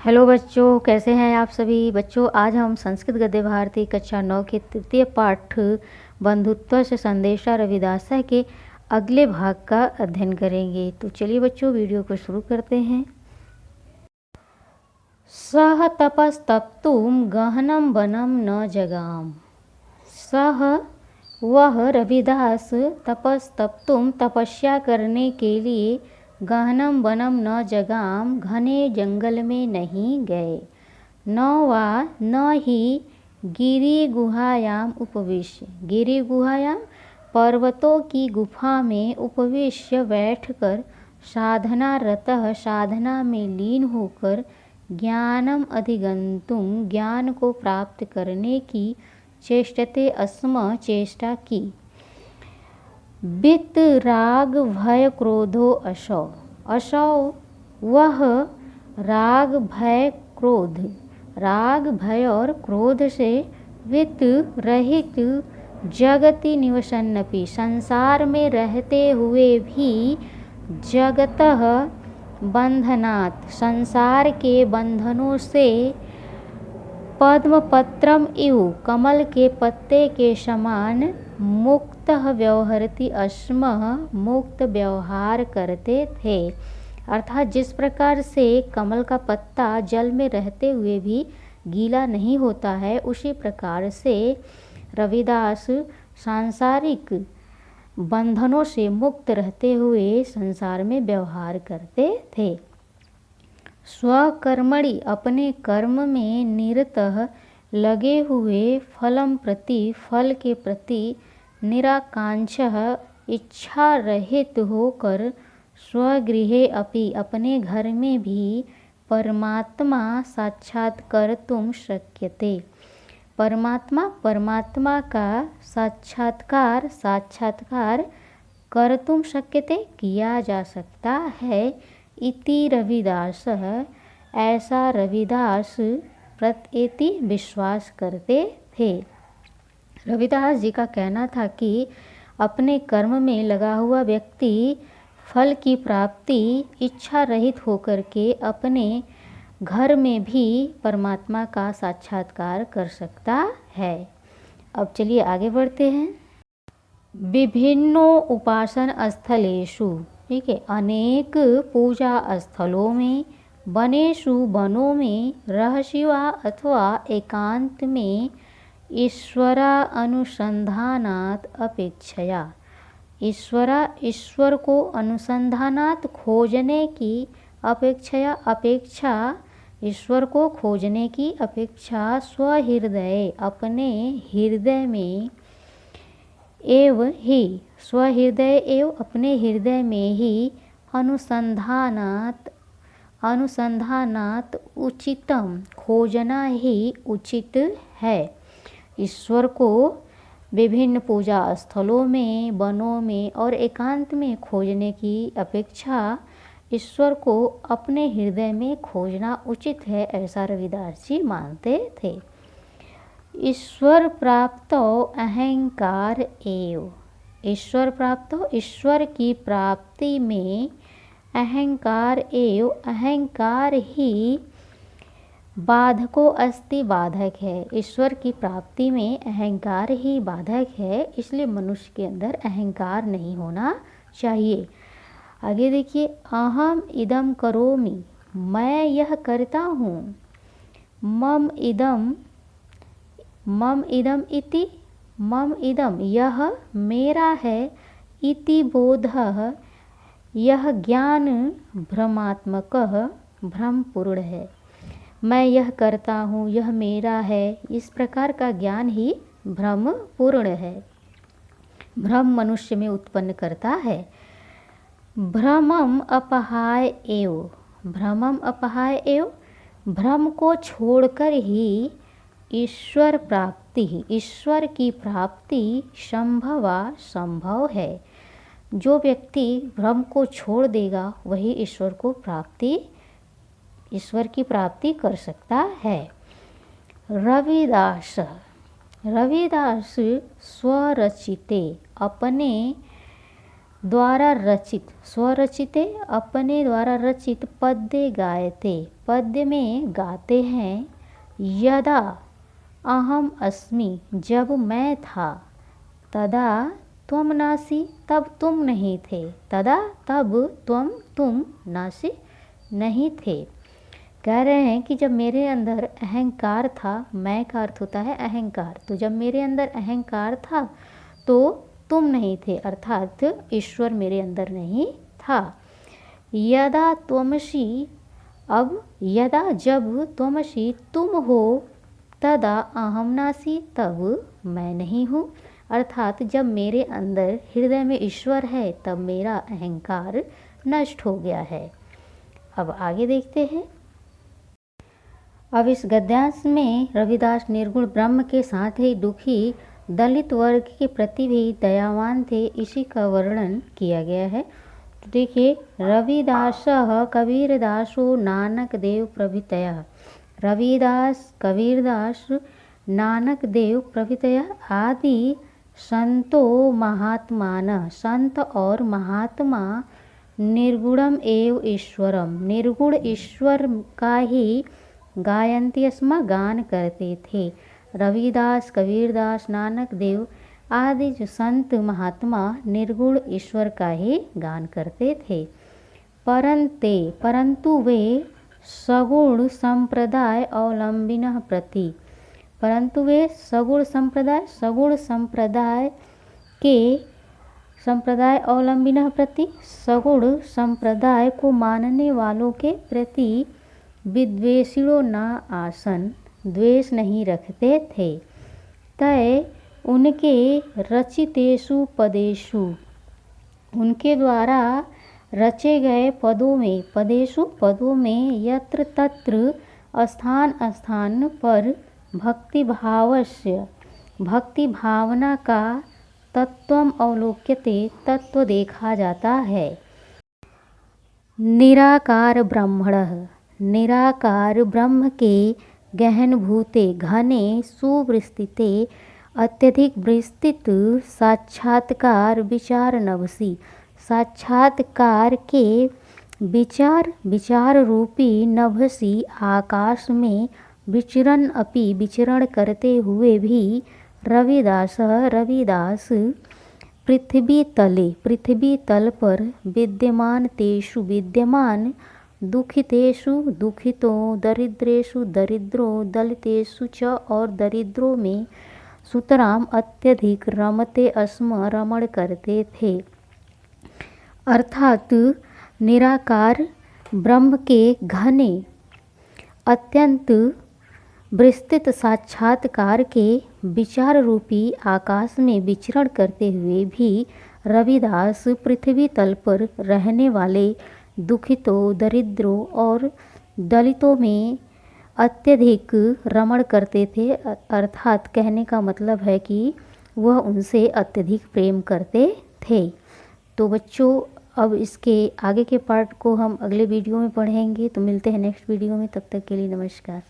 Hello बच्चों, कैसे हैं आप सभी बच्चों। आज हम संस्कृत गद्य भारती कक्षा 9 के तृतीय पाठ बंधुत्व से संदेशा रविदासा के अगले भाग का अध्ययन करेंगे। तो चलिए बच्चों, वीडियो को शुरू करते हैं। सह तपस्तप्तुम गहनम वनम न जगाम। सह वह रविदास तपस्तप्तुम तपस्या करने के लिए गहनम वनम न जगाम घने जंगल में नहीं गए। न वा न ही गिरि गुहायाम उपविश्य। गिरि गुहायाम पर्वतों की गुफा में उपविश्य बैठकर साधना रतः साधना में लीन होकर ज्ञानम अधिगंतुम ज्ञान को प्राप्त करने की चेष्टते अस्म चेष्टा की। वित्त राग भय क्रोधो असौ। असौ वह राग भय क्रोध, राग भय और क्रोध से वित्त रहित जगति निवसन्नपि संसार में रहते हुए भी जगतः बंधनात् संसार के बंधनों से पद्मपत्रम इव कमल के पत्ते के समान मुक्त व्यवहरति अस्म मुक्त व्यवहार करते थे। अर्थात जिस प्रकार से कमल का पत्ता जल में रहते हुए भी गीला नहीं होता है, उसी प्रकार से रविदास सांसारिक बंधनों से मुक्त रहते हुए संसार में व्यवहार करते थे। स्वकर्मणि अपने कर्म में निरतः लगे हुए फलम प्रति फल के प्रति निराकांक्षः इच्छा रहित होकर स्वगृहे अपि अपने घर में भी परमात्मा साक्षात्कर्तुं शक्यते। परमात्मा का साक्षात्कार कर्तुं शक्यते किया जा सकता है। इति रविदासः ऐसा रविदास प्रत्येति विश्वास करते थे। रविदास जी का कहना था कि अपने कर्म में लगा हुआ व्यक्ति फल की प्राप्ति इच्छा रहित होकर के अपने घर में भी परमात्मा का साक्षात्कार कर सकता है। अब चलिए आगे बढ़ते हैं। विभिन्नो उपासन स्थलेषु, ठीक है, अनेक पूजा स्थलों में, वनेषु वनों में, रहस्य अथवा एकांत में ईश्वरा अनुसंधानात् अपेक्षया ईश्वर को अनुसंधानात् खोजने की अपेक्षा ईश्वर को खोजने की अपेक्षा स्वहृदय अपने हृदय में एवं ही स्वहृदय एवं अपने हृदय में ही अनुसंधानात् उचितम खोजना ही उचित है। ईश्वर को विभिन्न पूजा स्थलों में, वनों में और एकांत में खोजने की अपेक्षा ईश्वर को अपने हृदय में खोजना उचित है, ऐसा रविदास जी मानते थे। ईश्वर प्राप्तो अहंकार एव। ईश्वर की प्राप्ति में अहंकार एव अहंकार ही बाधको अस्ति बाधक है। ईश्वर की प्राप्ति में अहंकार ही बाधक है, इसलिए मनुष्य के अंदर अहंकार नहीं होना चाहिए। आगे देखिए, अहम इदम करोमि, मैं यह करता हूँ। मम इदम इति, मम इदम यह मेरा है, इति बोधः यह ज्ञान भ्रमात्मकः भ्रमपूर्ण है। मैं यह करता हूँ, यह मेरा है, इस प्रकार का ज्ञान ही भ्रमपूर्ण है, भ्रम मनुष्य में उत्पन्न करता है। भ्रमम अपहाय एव भ्रम को छोड़कर ही ईश्वर की प्राप्ति संभव है। जो व्यक्ति भ्रम को छोड़ देगा वही ईश्वर की प्राप्ति कर सकता है। रविदास स्वरचिते अपने द्वारा रचित, स्वरचिते अपने द्वारा रचित पद्य गायते, पद्य में गाते हैं। यदा अहम अस्मि, जब मैं था। तदा त्वम नासी, तब तुम नहीं थे। तदा तब, तुम नासी नहीं थे। कह रहे हैं कि जब मेरे अंदर अहंकार था, मैं का अर्थ होता है अहंकार, तो जब मेरे अंदर अहंकार था तो तुम नहीं थे, अर्थात ईश्वर मेरे अंदर नहीं था। यदा त्वमसि, अब यदा जब त्वमसि तुम हो, तदा अहम नासी, तब मैं नहीं हूँ। अर्थात जब मेरे अंदर हृदय में ईश्वर है तब मेरा अहंकार नष्ट हो गया है। अब आगे देखते हैं। अब इस गद्यांश में रविदास निर्गुण ब्रह्म के साथ ही दुखी दलित वर्ग के प्रति भी दयावान थे, इसी का वर्णन किया गया है। तो देखिए, रविदास कबीरदासो नानक देव प्रभृतयः, रविदास कबीरदास नानक देव प्रभृतयः आदि संतो महात्मान, संत और महात्मा निर्गुणम एव ईश्वरम, निर्गुण ईश्वर का ही गायन्ति स्म, गान करते थे। रविदास कबीरदास नानक देव आदि जो संत महात्मा निर्गुण ईश्वर का ही गान करते थे। परंतु वे सगुण संप्रदाय अवलंबिनः प्रति, परंतु वे सगुण संप्रदाय के संप्रदाय अवलंबिनः प्रति, सगुण संप्रदाय को मानने वालों के प्रति विद्वेषिणो न आसन, द्वेष नहीं रखते थे। तय उनके रचितेषु पदेषु, उनके द्वारा रचे गए पदों में, पदेषु पदों में, यत्र तत्र स्थान स्थान पर भक्ति भावस्य, भक्ति भावना का तत्वम अवलोक्यते, तत्व देखा जाता है। निराकार ब्रह्मणः, निराकार ब्रह्म के गहन भूते घने सुविस्तृते अत्यधिक विस्तृत साक्षात्कार विचार नभसी, साक्षात्कार के विचार रूपी नभसी आकाश में विचरण करते हुए भी रविदास पृथ्वी तल पर विद्यमान दुखितेषु दुखितों, दरिद्रेषु दरिद्रों, दलितेषु च और दरिद्रों में सुतराम अत्यधिक रमते स्म, रमण करते थे। अर्थात निराकार ब्रह्म के घने अत्यंत विस्तृत साक्षात्कार के विचार रूपी आकाश में विचरण करते हुए भी रविदास पृथ्वी तल पर रहने वाले दुखितों, दरिद्रों और दलितों में अत्यधिक रमण करते थे। अर्थात कहने का मतलब है कि वह उनसे अत्यधिक प्रेम करते थे। तो बच्चों, अब इसके आगे के पार्ट को हम अगले वीडियो में पढ़ेंगे। तो मिलते हैं नेक्स्ट वीडियो में, तब तक के लिए नमस्कार।